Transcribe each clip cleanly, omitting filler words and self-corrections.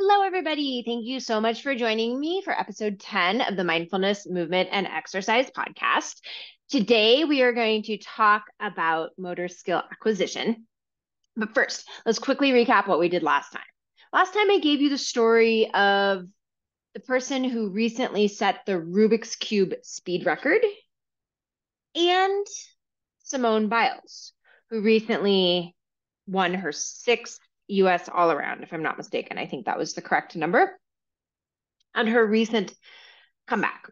Hello, everybody. Thank you so much for joining me for episode 10 of the Mindfulness, Movement, and Exercise podcast. Today, we are going to talk about motor skill acquisition. But first, let's quickly recap what we did last time. Last time, I gave you the story of the person who recently set the Rubik's Cube speed record and Simone Biles, who recently won her sixth US all around, if I'm not mistaken. I think that was the correct number on her recent comeback.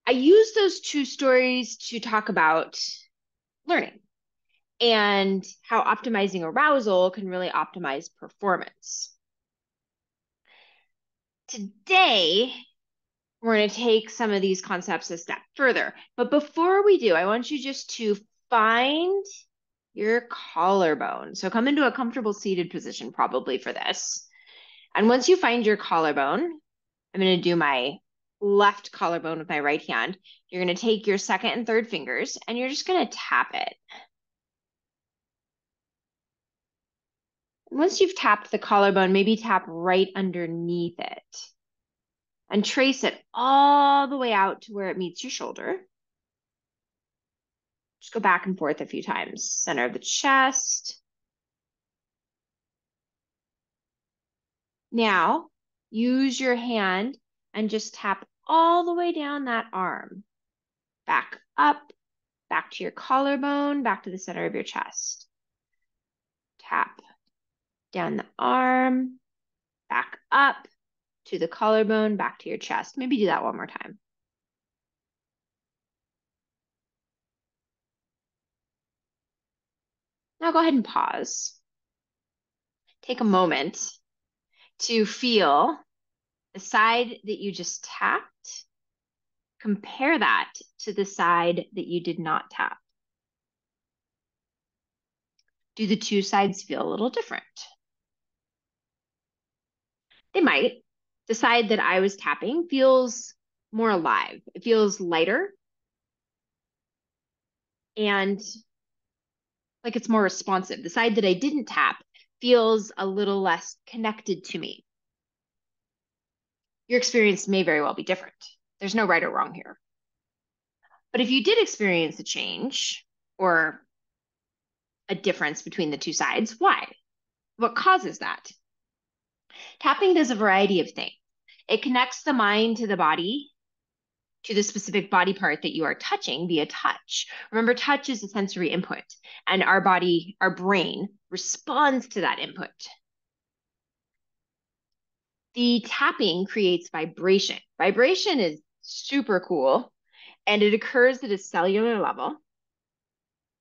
I use those two stories to talk about learning and how optimizing arousal can really optimize performance. Today, we're going to take some of these concepts a step further. But before we do, I want you just to find your collarbone. So come into a comfortable seated position probably for this. And once you find your collarbone, I'm going to do my left collarbone with my right hand. You're going to take your second and third fingers and you're just going to tap it. Once you've tapped the collarbone, maybe tap right underneath it and trace it all the way out to where it meets your shoulder. Just go back and forth a few times. Center of the chest. Now, use your hand and just tap all the way down that arm. Back up, back to your collarbone, back to the center of your chest. Tap down the arm, back up to the collarbone, back to your chest. Maybe do that one more time. Now go ahead and pause. Take a moment to feel the side that you just tapped. Compare that to the side that you did not tap. Do the two sides feel a little different? They might. The side that I was tapping feels more alive. It feels lighter and like it's more responsive. The side that I didn't tap feels a little less connected to me. Your experience may very well be different. There's no right or wrong here. But if you did experience a change or a difference between the two sides, why? What causes that? Tapping does a variety of things. It connects the mind to the body, to the specific body part that you are touching via touch. Remember, touch is a sensory input, and our body, our brain, responds to that input. The tapping creates vibration. Vibration is super cool, and it occurs at a cellular level.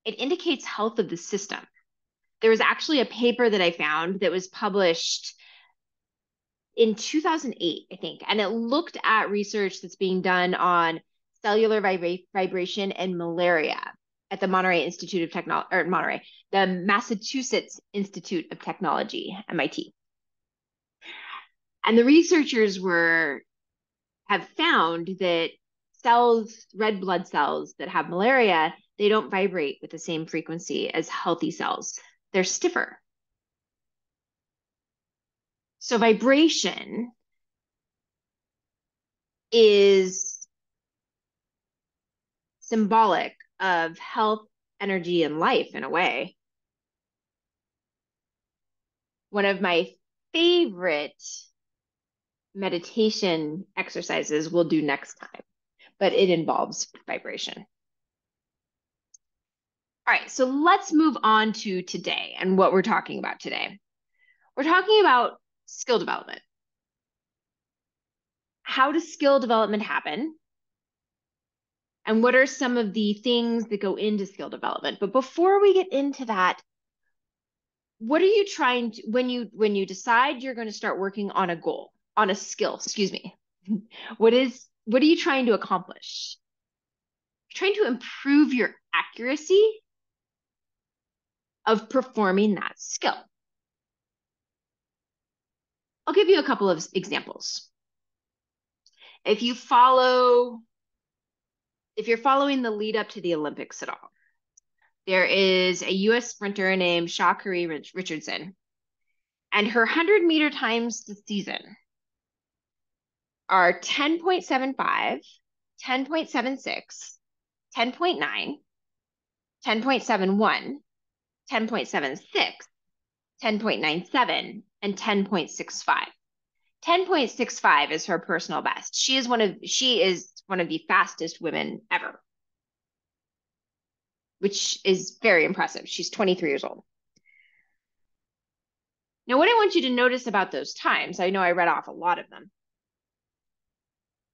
It indicates health of the system. There was actually a paper that I found that was published in 2008, I think, and it looked at research that's being done on cellular vibration and malaria at the Monterey Institute of Technology, or Monterey, the Massachusetts Institute of Technology, MIT. And the researchers have found that cells, red blood cells that have malaria, they don't vibrate with the same frequency as healthy cells. They're stiffer. So vibration is symbolic of health, energy, and life in a way. One of my favorite meditation exercises we'll do next time, but it involves vibration. All right, so let's move on to today and what we're talking about today. We're talking about skill development. How does skill development happen? And what are some of the things that go into skill development? But before we get into that, what are you trying to, when you decide you're going to start working on a goal, on a skill, excuse me, what are you trying to accomplish? You're trying to improve your accuracy of performing that skill. I'll give you a couple of examples. If you're following the lead up to the Olympics at all, there is a US sprinter named Sha'Carri Richardson. And her 100-meter times this season are 10.75, 10.76, 10.9, 10.71, 10.76, 10.97, and 10.65. 10.65 is her personal best. She is one of the fastest women ever, which is very impressive. She's 23 years old. Now, what I want you to notice about those times, I know I read off a lot of them.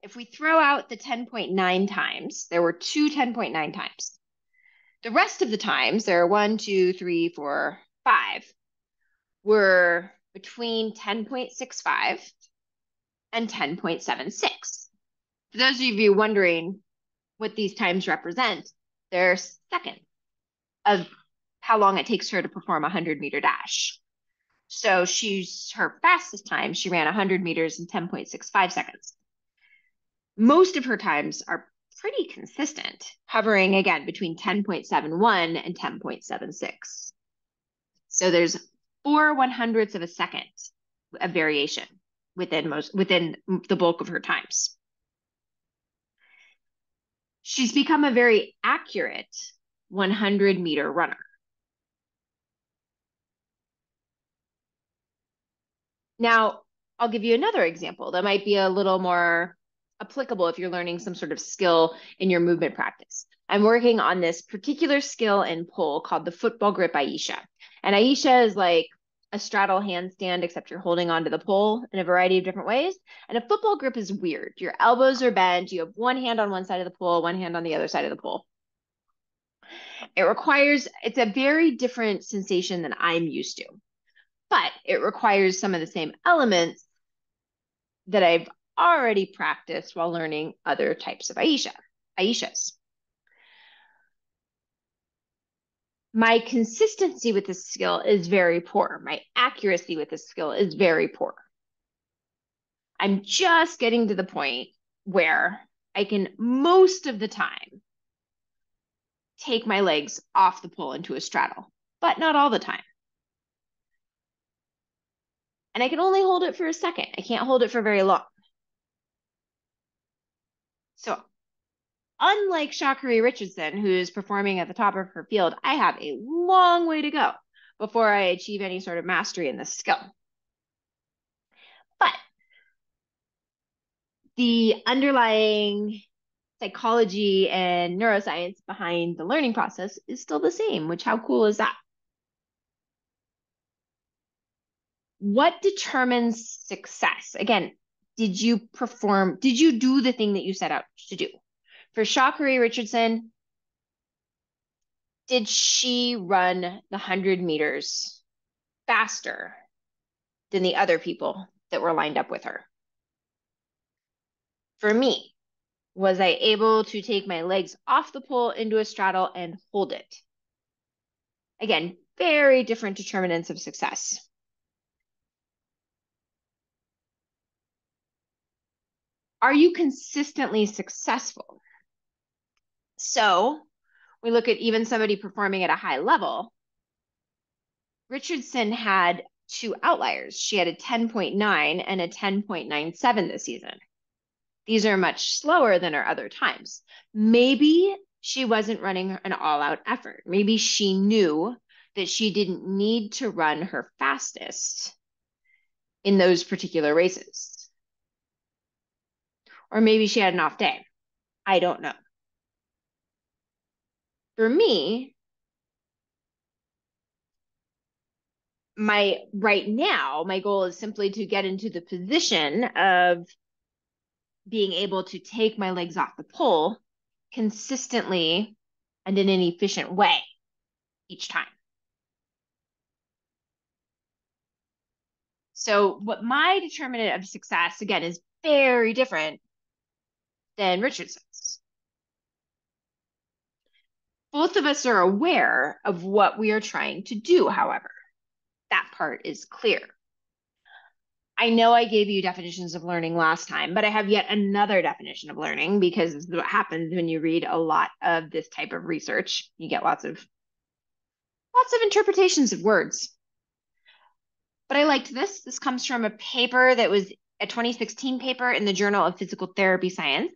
If we throw out the 10.9 times, there were two 10.9 times. The rest of the times, there are 1, 2, 3, 4, 5, were between 10.65 and 10.76. For those of you wondering what these times represent, they're seconds of how long it takes her to perform a 100-meter dash. So her fastest time, she ran 100 meters in 10.65 seconds. Most of her times are pretty consistent, hovering again between 10.71 and 10.76. So there's 4/100ths of a second of variation within the bulk of her times. She's become a very accurate 100-meter runner. Now, I'll give you another example that might be a little more applicable if you're learning some sort of skill in your movement practice. I'm working on this particular skill in pole called the football grip Aisha. And Aisha is like a straddle handstand, except you're holding onto the pole in a variety of different ways. And a football grip is weird. Your elbows are bent. You have one hand on one side of the pole, one hand on the other side of the pole. It's a very different sensation than I'm used to, but it requires some of the same elements that I've already practiced while learning other types of Aishas. My consistency with this skill is very poor. My accuracy with this skill is very poor. I'm just getting to the point where I can, most of the time, take my legs off the pole into a straddle, but not all the time. And I can only hold it for a second. I can't hold it for very long. So unlike Sha'Carri Richardson, who's performing at the top of her field, I have a long way to go before I achieve any sort of mastery in this skill. But the underlying psychology and neuroscience behind the learning process is still the same, which how cool is that? What determines success? Again, did you do the thing that you set out to do? For Sha'Carri Richardson, did she run the 100 meters faster than the other people that were lined up with her? For me, was I able to take my legs off the pole into a straddle and hold it? Again, very different determinants of success. Are you consistently successful? So we look at even somebody performing at a high level. Richardson had two outliers. She had a 10.9 and a 10.97 this season. These are much slower than her other times. Maybe she wasn't running an all-out effort. Maybe she knew that she didn't need to run her fastest in those particular races. Or maybe she had an off day. I don't know. For me, right now, my goal is simply to get into the position of being able to take my legs off the pole consistently and in an efficient way each time. So what my determinant of success, again, is very different than Richardson's. Both of us are aware of what we are trying to do, however. That part is clear. I know I gave you definitions of learning last time, but I have yet another definition of learning because this is what happens when you read a lot of this type of research. You get lots of interpretations of words. But I liked this. This comes from a paper that was a 2016 paper in the Journal of Physical Therapy Science.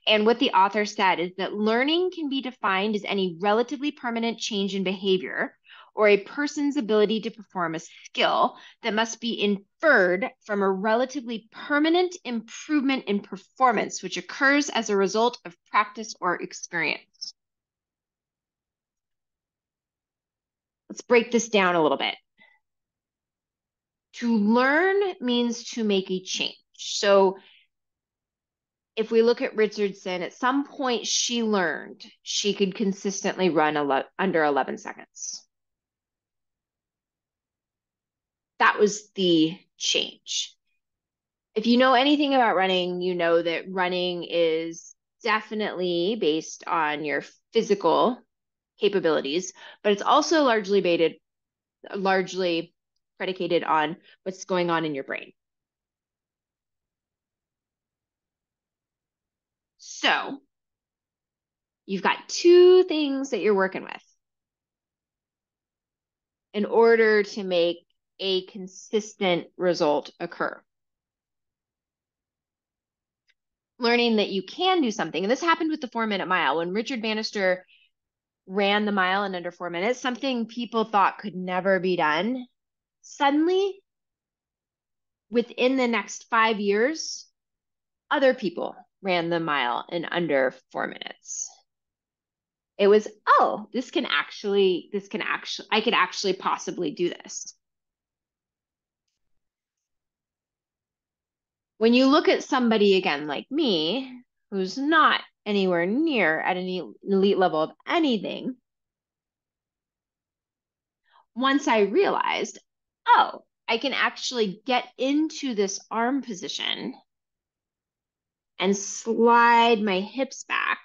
And what the author said is that learning can be defined as any relatively permanent change in behavior or a person's ability to perform a skill that must be inferred from a relatively permanent improvement in performance, which occurs as a result of practice or experience. Let's break this down a little bit. To learn means to make a change. So if we look at Richardson, at some point she learned she could consistently run under 11 seconds. That was the change. If you know anything about running, you know that running is definitely based on your physical capabilities, but it's also largely predicated on what's going on in your brain. So you've got two things that you're working with in order to make a consistent result occur. Learning that you can do something. And this happened with the 4-minute mile. When Richard Bannister ran the mile in under 4 minutes, something people thought could never be done. Suddenly, within the next 5 years, other people ran the mile in under 4 minutes. It was, oh, I could actually possibly do this. When you look at somebody again like me, who's not anywhere near at an elite level of anything, once I realized, oh, I can actually get into this arm position and slide my hips back,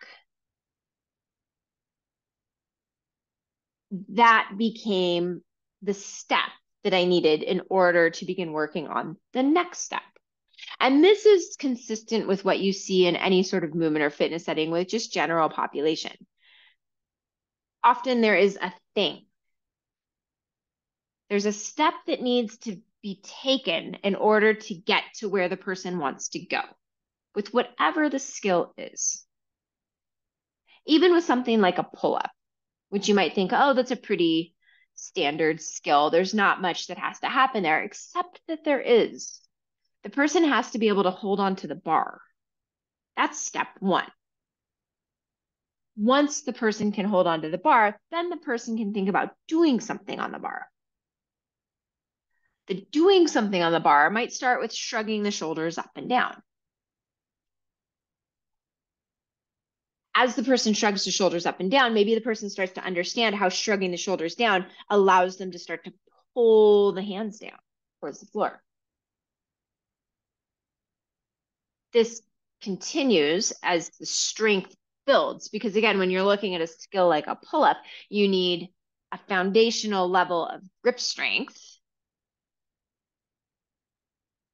that became the step that I needed in order to begin working on the next step. And this is consistent with what you see in any sort of movement or fitness setting with just general population. Often there is a thing. There's a step that needs to be taken in order to get to where the person wants to go with whatever the skill is. Even with something like a pull-up, which you might think, oh, that's a pretty standard skill. There's not much that has to happen there, except that there is. The person has to be able to hold on to the bar. That's step one. Once the person can hold on to the bar, then the person can think about doing something on the bar. The doing something on the bar might start with shrugging the shoulders up and down. As the person shrugs the shoulders up and down, maybe the person starts to understand how shrugging the shoulders down allows them to start to pull the hands down towards the floor. This continues as the strength builds, because again, when you're looking at a skill like a pull-up, you need a foundational level of grip strength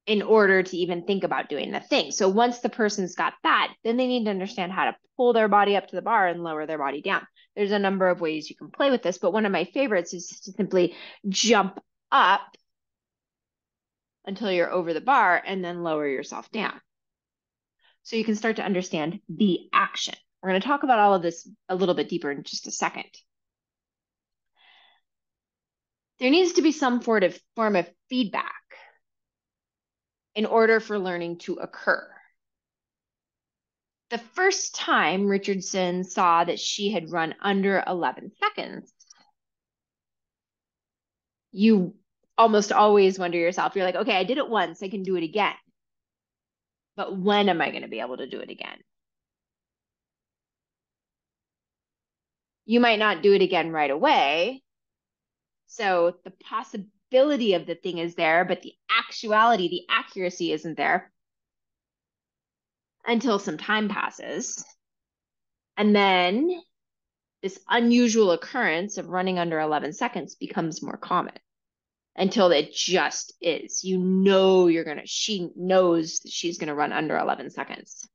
in order to even think about doing the thing. So once the person's got that, then they need to understand how to pull their body up to the bar and lower their body down. There's a number of ways you can play with this, but one of my favorites is to simply jump up until you're over the bar and then lower yourself down. So you can start to understand the action. We're going to talk about all of this a little bit deeper in just a second. There needs to be some form of feedback in order for learning to occur. The first time Richardson saw that she had run under 11 seconds, you almost always wonder yourself, you're like, okay, I did it once, I can do it again. But when am I going to be able to do it again? You might not do it again right away. So the possibility of the thing is there, but the actuality, the accuracy isn't there until some time passes. And then this unusual occurrence of running under 11 seconds becomes more common until it just is. You know she knows that she's going to run under 11 seconds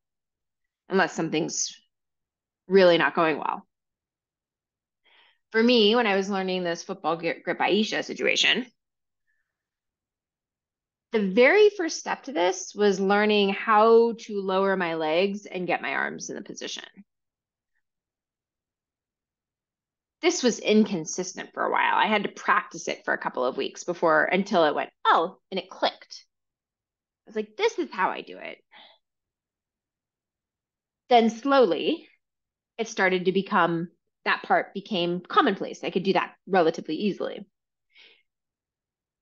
unless something's really not going well. For me, when I was learning this football grip Aisha situation, The very first step to this was learning how to lower my legs and get my arms in the position. This was inconsistent for a while. I had to practice it for a couple of weeks until it went, oh, and it clicked. I was like, this is how I do it. Then slowly it started to that part became commonplace. I could do that relatively easily.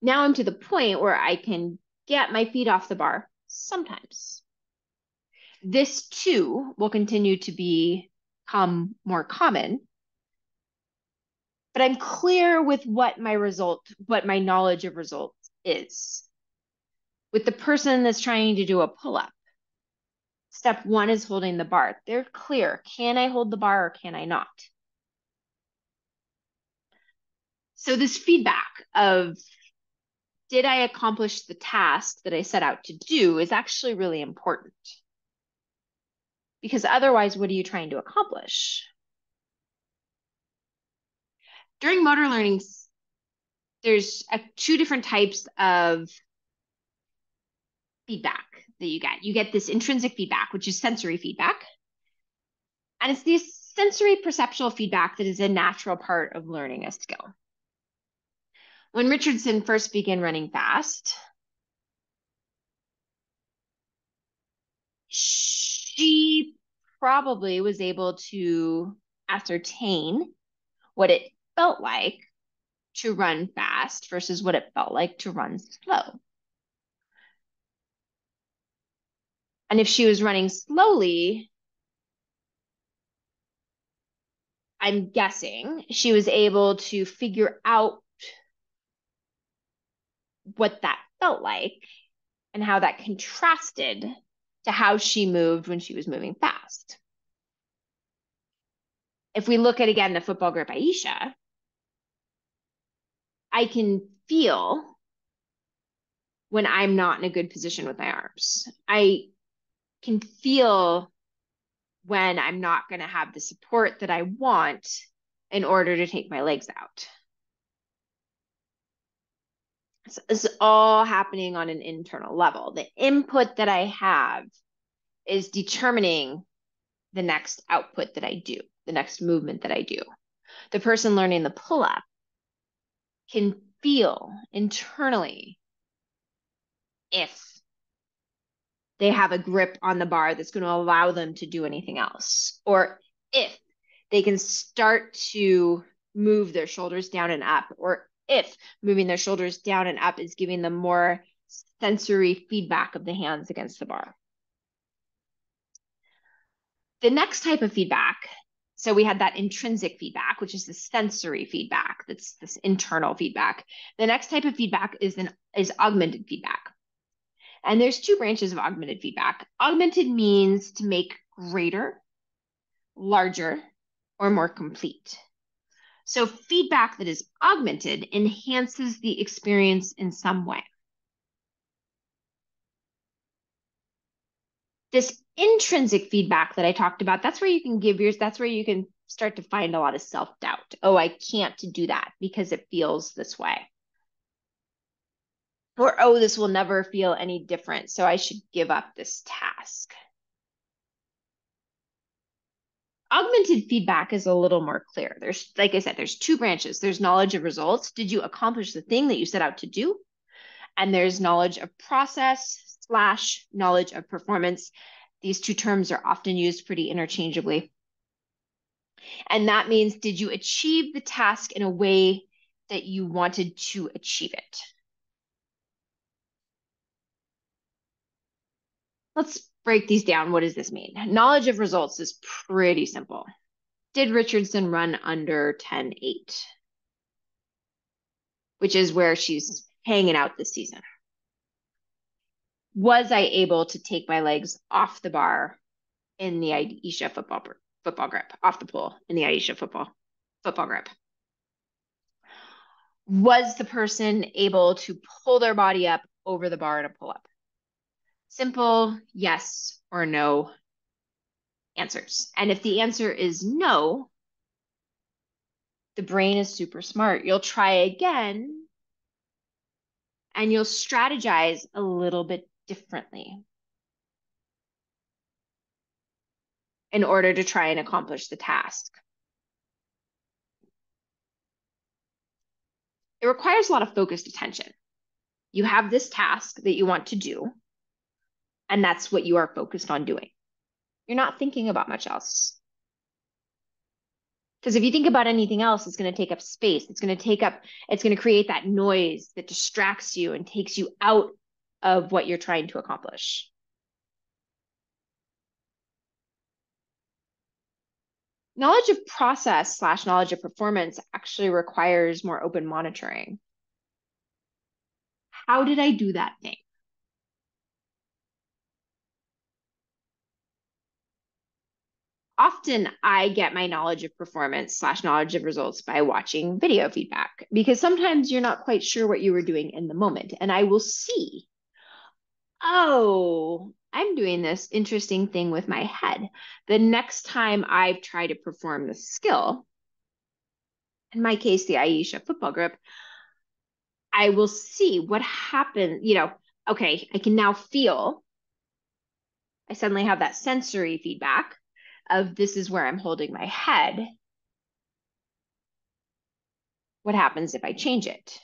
Now I'm to the point where I can get my feet off the bar sometimes. This too will continue to become more common, but I'm clear with what my knowledge of results is. With the person that's trying to do a pull-up, step one is holding the bar. They're clear. Can I hold the bar or can I not? So this feedback of did I accomplish the task that I set out to do is actually really important. Because otherwise, what are you trying to accomplish? During motor learning, there's two different types of feedback that you get. You get this intrinsic feedback, which is sensory feedback. And it's this sensory perceptual feedback that is a natural part of learning a skill. When Richardson first began running fast, she probably was able to ascertain what it felt like to run fast versus what it felt like to run slow. And if she was running slowly, I'm guessing she was able to figure out what that felt like and how that contrasted to how she moved when she was moving fast. If we look at, again, the football grip Aisha, I can feel when I'm not in a good position with my arms. I can feel when I'm not going to have the support that I want in order to take my legs out. So this is all happening on an internal level. The input that I have is determining the next output that I do, the next movement that I do. The person learning the pull-up can feel internally if they have a grip on the bar that's going to allow them to do anything else, or if they can start to move their shoulders down and up, or if moving their shoulders down and up is giving them more sensory feedback of the hands against the bar. The next type of feedback, so we had that intrinsic feedback, which is the sensory feedback, that's this internal feedback. The next type of feedback is augmented feedback. And there's two branches of augmented feedback. Augmented means to make greater, larger, or more complete. So feedback that is augmented enhances the experience in some way. This intrinsic feedback that I talked about, that's where you can start to find a lot of self-doubt. Oh, I can't do that because it feels this way. Or, oh, this will never feel any different, so I should give up this task. Augmented feedback is a little more clear. Like I said, there's two branches. There's knowledge of results. Did you accomplish the thing that you set out to do? And there's knowledge of process / knowledge of performance. These two terms are often used pretty interchangeably. And that means, did you achieve the task in a way that you wanted to achieve it? Let's break these down. What does this mean? Knowledge of results is pretty simple. Did Richardson run under 10.8? Which is where she's hanging out this season. Was I able to take my legs off the bar in the Aisha football grip, off the pole in the Aisha football grip? Was the person able to pull their body up over the bar to pull up? Simple yes or no answers. And if the answer is no, the brain is super smart. You'll try again, and you'll strategize a little bit differently in order to try and accomplish the task. It requires a lot of focused attention. You have this task that you want to do, and that's what you are focused on doing. You're not thinking about much else. Because if you think about anything else, it's going to take up space. It's going to create that noise that distracts you and takes you out of what you're trying to accomplish. Knowledge of process / knowledge of performance actually requires more open monitoring. How did I do that thing? Often I get my knowledge of performance / knowledge of results by watching video feedback because sometimes you're not quite sure what you were doing in the moment. And I will see, oh, I'm doing this interesting thing with my head. The next time I try to perform the skill, in my case, the Aisha football grip, I will see what happened. Okay, I can now feel, I suddenly have that sensory feedback of this is where I'm holding my head. What happens if I change it?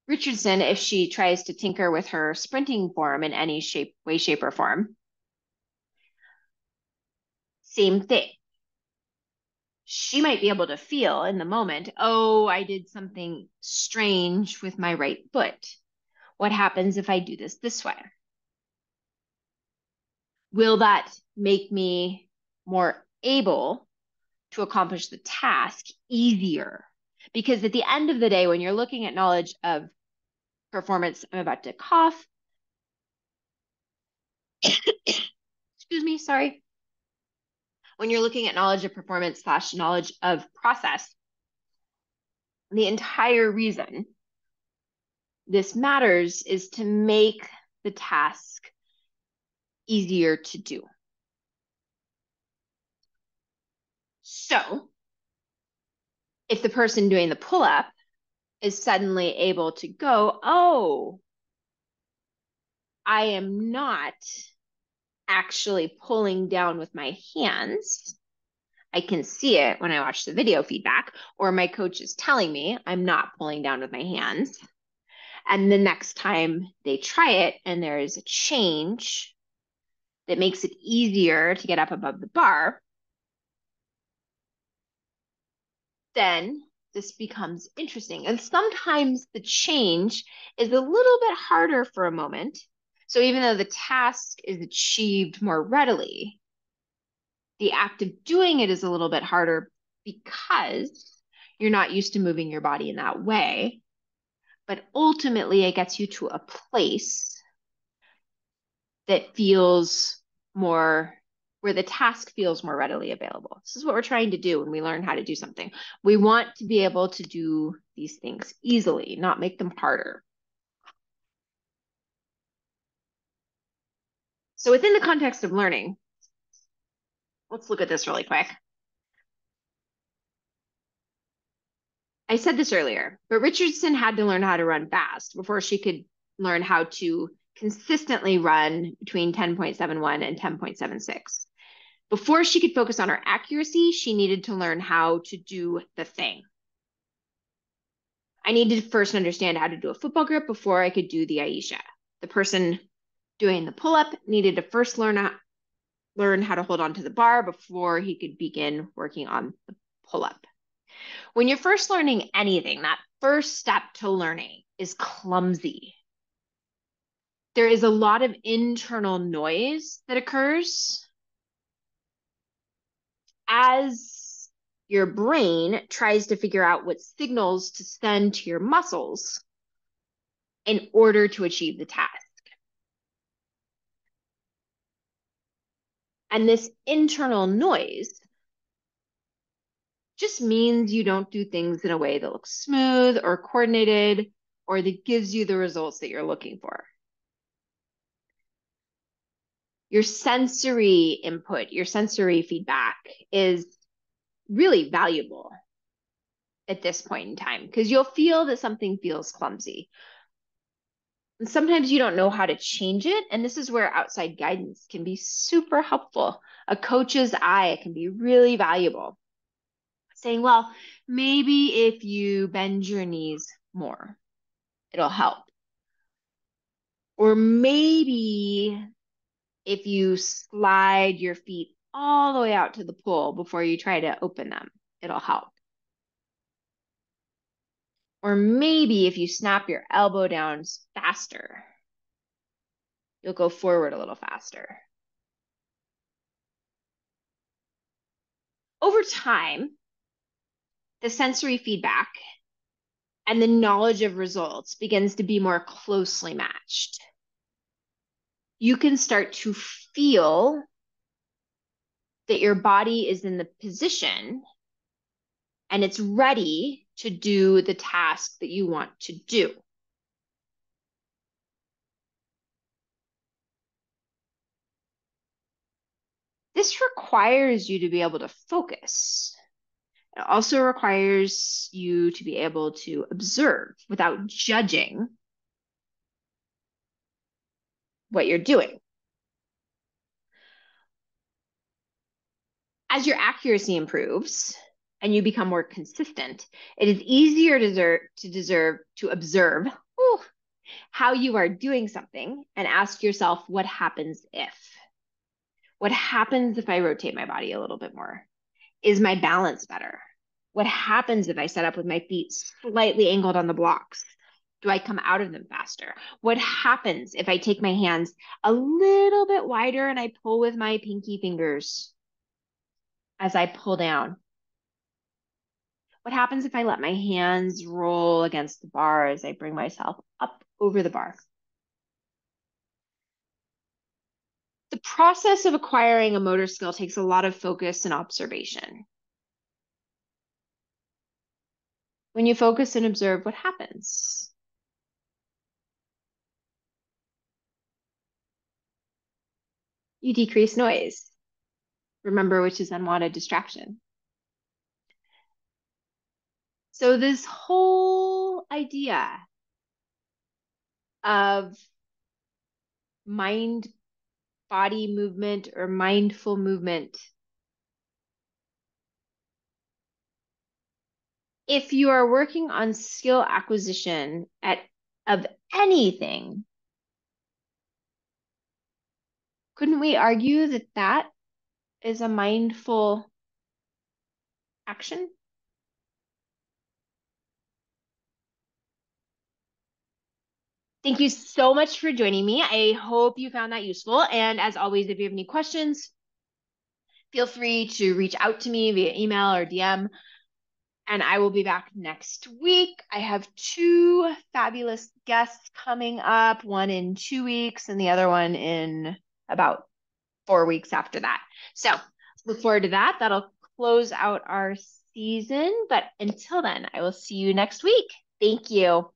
Richardson, if she tries to tinker with her sprinting form in any shape, way, shape, or form, same thing. She might be able to feel in the moment, oh, I did something strange with my right foot. What happens if I do this way? Will that make me more able to accomplish the task easier? Because at the end of the day, when you're looking at knowledge of performance, I'm about to cough. Excuse me, sorry. When you're looking at knowledge of performance / knowledge of process, the entire reason this matters is to make the task easier to do. So if the person doing the pull-up is suddenly able to go, oh, I am not actually pulling down with my hands. I can see it when I watch the video feedback, or my coach is telling me I'm not pulling down with my hands. And the next time they try it and there is a change that makes it easier to get up above the bar, then this becomes interesting. And sometimes the change is a little bit harder for a moment. So even though the task is achieved more readily, the act of doing it is a little bit harder because you're not used to moving your body in that way. But ultimately, it gets you to a place that feels more, where the task feels more readily available. This is what we're trying to do when we learn how to do something. We want to be able to do these things easily, not make them harder. So within the context of learning, let's look at this really quick. I said this earlier, but Richardson had to learn how to run fast before she could learn how to consistently run between 10.71 and 10.76. Before she could focus on her accuracy, she needed to learn how to do the thing. I needed to first understand how to do a football grip before I could do the Aisha. The person doing the pull-up needed to first learn how to hold on to the bar before he could begin working on the pull-up. When you're first learning anything, that first step to learning is clumsy. There is a lot of internal noise that occurs as your brain tries to figure out what signals to send to your muscles in order to achieve the task. And this internal noise just means you don't do things in a way that looks smooth or coordinated or that gives you the results that you're looking for. Your sensory input, your sensory feedback is really valuable. at this point in time because you'll feel that something feels clumsy. And sometimes you don't know how to change it. And this is where outside guidance can be super helpful. A coach's eye can be really valuable. Saying, well, maybe if you bend your knees more, it'll help. Or maybe if you slide your feet all the way out to the pool before you try to open them, it'll help. Or maybe if you snap your elbow down faster, you'll go forward a little faster. Over time, the sensory feedback and the knowledge of results begins to be more closely matched. You can start to feel that your body is in the position and it's ready to do the task that you want to do. This requires you to be able to focus. It also requires you to be able to observe without judging what you're doing. As your accuracy improves and you become more consistent, it is easier to observe how you are doing something and ask yourself, what happens if? What happens if I rotate my body a little bit more? Is my balance better? What happens if I set up with my feet slightly angled on the blocks? Do I come out of them faster? What happens if I take my hands a little bit wider and I pull with my pinky fingers as I pull down? What happens if I let my hands roll against the bar as I bring myself up over the bar? The process of acquiring a motor skill takes a lot of focus and observation. When you focus and observe, what happens? You decrease noise. Remember, which is unwanted distraction. So this whole idea of mind body movement or mindful movement, if you are working on skill acquisition of anything, couldn't we argue that that is a mindful action? Thank you so much for joining me. I hope you found that useful. And as always, if you have any questions, feel free to reach out to me via email or DM. And I will be back next week. I have two fabulous guests coming up, one in 2 weeks and the other one in about 4 weeks after that. So look forward to that. That'll close out our season. But until then, I will see you next week. Thank you.